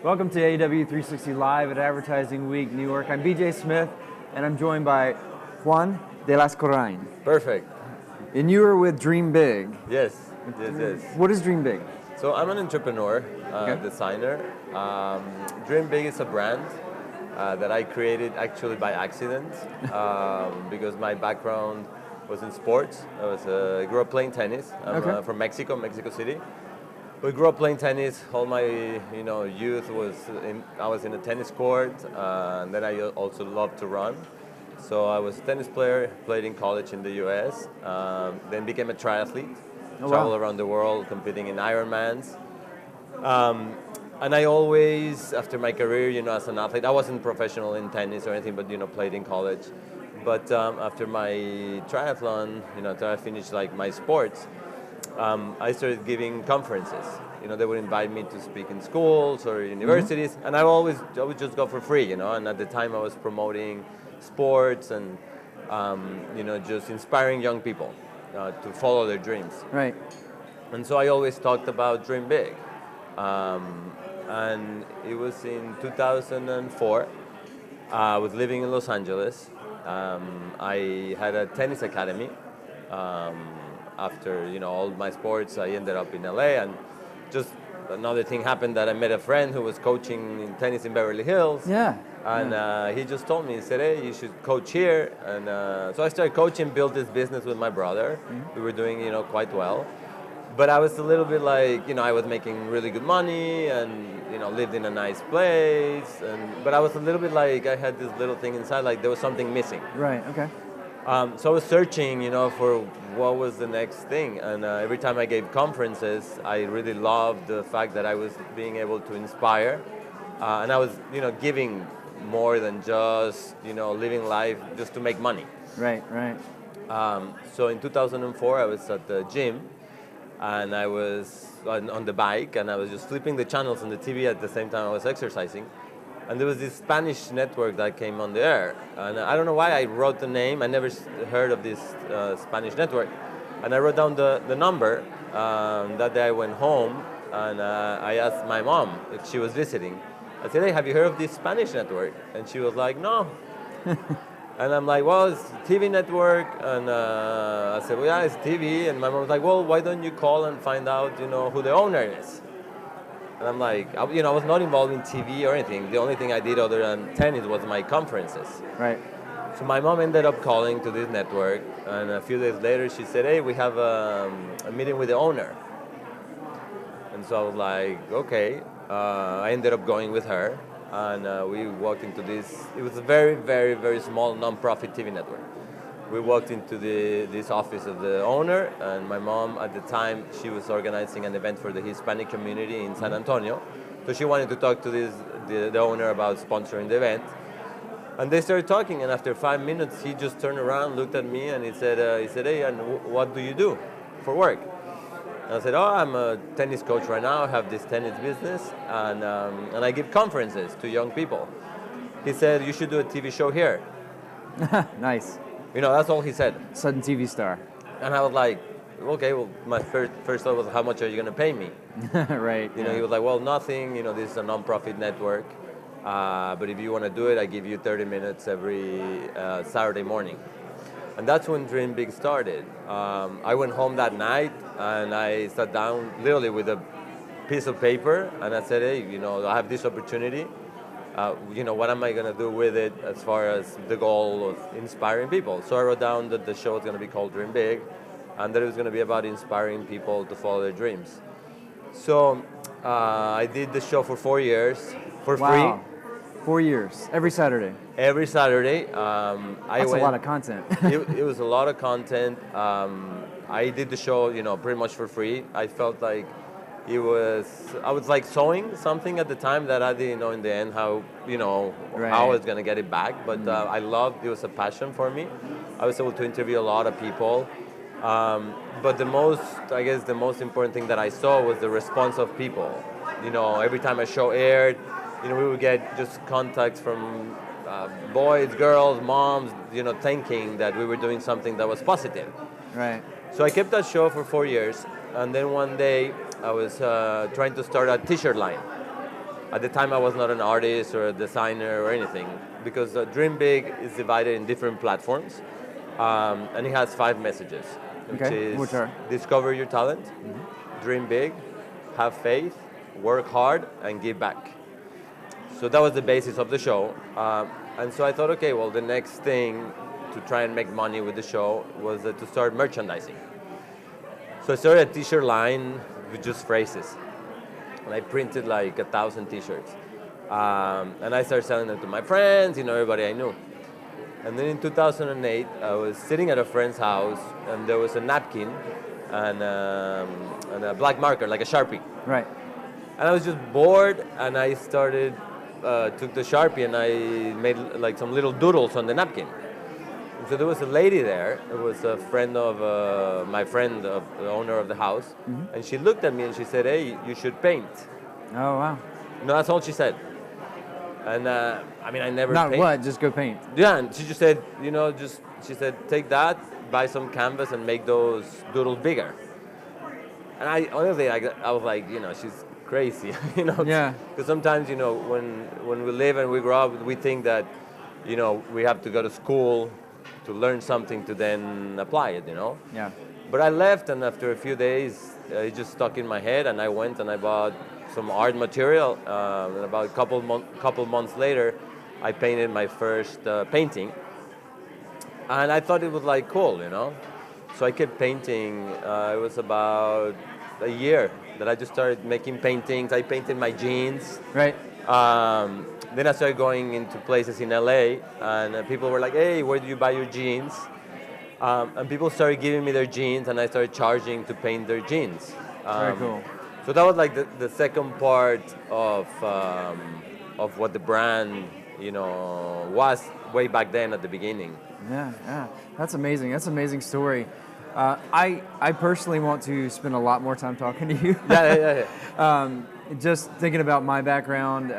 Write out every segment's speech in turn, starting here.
Welcome to AEW 360 Live at Advertising Week, New York. I'm BJ Smith, and I'm joined by Juan de Lascurain. Perfect. And you are with Dream Big. Yes. What is Dream Big? So I'm an entrepreneur, designer. Dream Big is a brand that I created actually by accident because my background was in sports. I grew up playing tennis. I'm from Mexico City. We grew up playing tennis. All my youth I was in a tennis court, and then I also loved to run. So I was a tennis player, played in college in the U.S., then became a triathlete, traveled around the world competing in Ironmans. And I always, after my career, as an athlete, I wasn't professional in tennis or anything, but played in college. But after my triathlon, after I finished my sports, I started giving conferences. They would invite me to speak in schools or universities, and I would just go for free. And at the time, I was promoting sports and just inspiring young people to follow their dreams. Right. And so I always talked about Dream Big. And it was in 2004. I was living in Los Angeles. I had a tennis academy. After all my sports, I ended up in LA, and just another thing happened that I met a friend who was coaching in tennis in Beverly Hills. Yeah. And he just told me, he said, hey, you should coach here. And so I started coaching, built this business with my brother. We were doing, quite well. But I was a little bit I was making really good money and, lived in a nice place. But I was a little bit I had this little thing inside, there was something missing. Right, okay. So I was searching, for what was the next thing. And every time I gave conferences, I really loved the fact that I was being able to inspire. And I was, giving more than just, living life just to make money. Right. So in 2004, I was at the gym, and I was on the bike, and I was just flipping the channels on the TV at the same time I was exercising. And there was this Spanish network that came on the air. And I don't know why I wrote the name. I never heard of this Spanish network. And I wrote down the number. That day I went home, and I asked my mom if she was visiting. I said, hey, have you heard of this Spanish network? And she was like, no. And I'm like, well, it's a TV network. And I said, well, yeah, it's TV. And my mom was like, well, why don't you call and find out, who the owner is? And I'm like, I was not involved in TV or anything. The only thing I did other than tennis was my conferences. Right. So my mom ended up calling to this network. And a few days later, she said, hey, we have a meeting with the owner. And so I was like, okay. I ended up going with her, and we walked into this. It was a very, very, very small non-profit TV network. We walked into this office of the owner, and my mom at the time, she was organizing an event for the Hispanic community in San Antonio. So she wanted to talk to the owner about sponsoring the event. And they started talking, and after 5 minutes, he just turned around, looked at me, and he said, hey, and what do you do for work? And I said, oh, I'm a tennis coach right now. I have this tennis business, and I give conferences to young people. He said, you should do a TV show here. Nice. That's all he said. Sudden TV star. And I was like, okay, well, my first thought was, how much are you going to pay me? Right. He was like, well, nothing. This is a non-profit network. But if you want to do it, I give you 30 minutes every Saturday morning. And that's when Dream Big started. I went home that night, and I sat down literally with a piece of paper, and I said, hey, I have this opportunity. What am I going to do with it as far as the goal of inspiring people? So I wrote down that the show was going to be called Dream Big, and that it was going to be about inspiring people to follow their dreams. So I did the show for 4 years for free. 4 years, every Saturday. Every Saturday. That's a lot of content. it was a lot of content. I did the show, pretty much for free. I felt like I was like sowing something at the time that I didn't know in the end how I was going to get it back. But I loved, it was a passion for me. I was able to interview a lot of people. But the most important thing that I saw was the response of people. Every time a show aired, we would get just contacts from boys, girls, moms, thinking that we were doing something that was positive. Right. So I kept that show for 4 years, and then one day I was trying to start a t-shirt line. At the time, I was not an artist or a designer or anything, because Dream Big is divided in different platforms, and it has 5 messages, Which are? discover your talent, dream big, have faith, work hard, and give back. So that was the basis of the show. And so I thought, okay, well, the next thing to try and make money with the show was to start merchandising. So I started a t-shirt line with just phrases. And I printed like 1,000 t-shirts. And I started selling them to my friends, everybody I knew. And then in 2008, I was sitting at a friend's house, and there was a napkin and a black marker, like a Sharpie. Right. And I was just bored, and I started, took the Sharpie, and I made like some little doodles on the napkin. And so there was a lady there. It was a friend of my friend, of the owner of the house. And she looked at me and she said, "Hey, you should paint." Oh, wow. No, that's all she said. And I never Not paint. what, just go paint. Yeah, and she just said, she said, take that, buy some canvas, and make those doodles bigger. And honestly, I was like, she's crazy, Yeah. Because sometimes, when we live and we grow up, we think that, we have to go to school to learn something to then apply it, Yeah. But I left, and after a few days, it just stuck in my head, and I went and I bought some art material, and about a couple months later, I painted my first painting, and I thought it was like cool, So I kept painting. It was about a year that I just started making paintings. I painted my jeans. Right. Then I started going into places in LA, and people were like, "Hey, where do you buy your jeans?" And people started giving me their jeans, and I started charging to paint their jeans. Very cool. So that was like the second part of what the brand, was way back then at the beginning. Yeah. That's amazing. That's an amazing story. I personally want to spend a lot more time talking to you. Yeah. Just thinking about my background,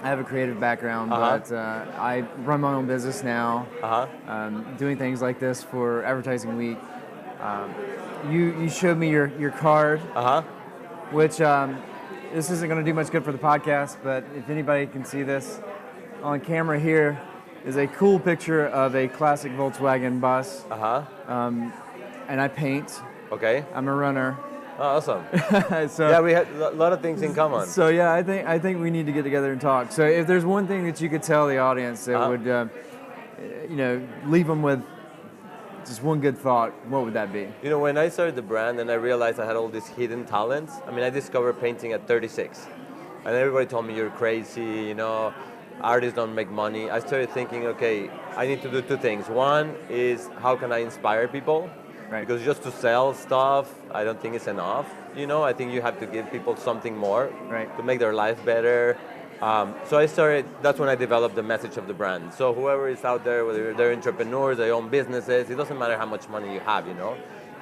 I have a creative background, but I run my own business now, doing things like this for Advertising Week. You showed me your card, which this isn't going to do much good for the podcast, but if anybody can see this on camera, here is a cool picture of a classic Volkswagen bus. And I paint. Okay. I'm a runner. Oh, awesome. So, yeah, we had a lot of things in common. So yeah, I think we need to get together and talk. So if there's one thing that you could tell the audience that would, leave them with just one good thought, what would that be? When I started the brand and I realized I had all these hidden talents, I discovered painting at 36. And everybody told me, you're crazy, artists don't make money. I started thinking, okay, I need to do 2 things. One is, how can I inspire people? Right. Because just to sell stuff, I don't think it's enough. I think you have to give people something more to make their life better. So that's when I developed the message of the brand. So whoever is out there, whether they're entrepreneurs, they own businesses, it doesn't matter how much money you have,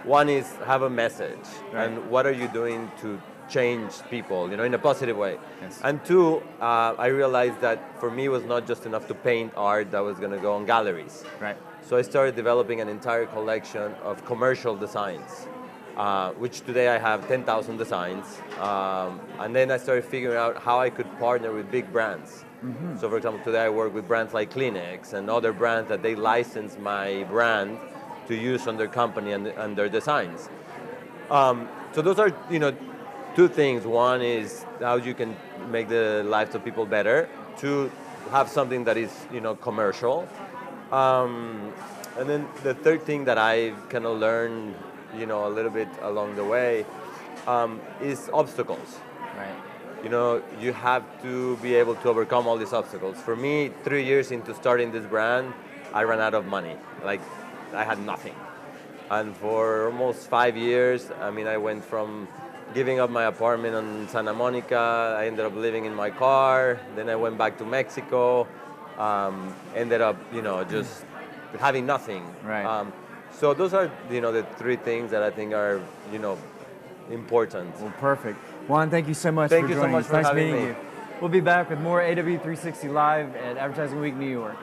One is have a message, and what are you doing to change people, in a positive way. Yes. And 2, I realized that for me it was not just enough to paint art that was going to go on galleries. Right. So I started developing an entire collection of commercial designs, which today I have 10,000 designs. And then I started figuring out how I could partner with big brands. So for example, today I work with brands like Kleenex and other brands that they license my brand to use on their company and their designs. So those are, 2 things. One is how you can make the lives of people better. 2, have something that is, commercial. And then the third thing that I've kind of learned, a little bit along the way, is obstacles. Right. You have to be able to overcome all these obstacles. For me, 3 years into starting this brand, I ran out of money. Like, I had nothing. And for almost 5 years, I went from giving up my apartment on Santa Monica. I ended up living in my car. Then I went back to Mexico. Ended up, just having nothing. Right. So those are, the 3 things that I think are, important. Well, perfect. Juan, thank you so much Thank for you so joining much us. for Nice having meeting me. you. We'll be back with more AW360 Live at Advertising Week New York.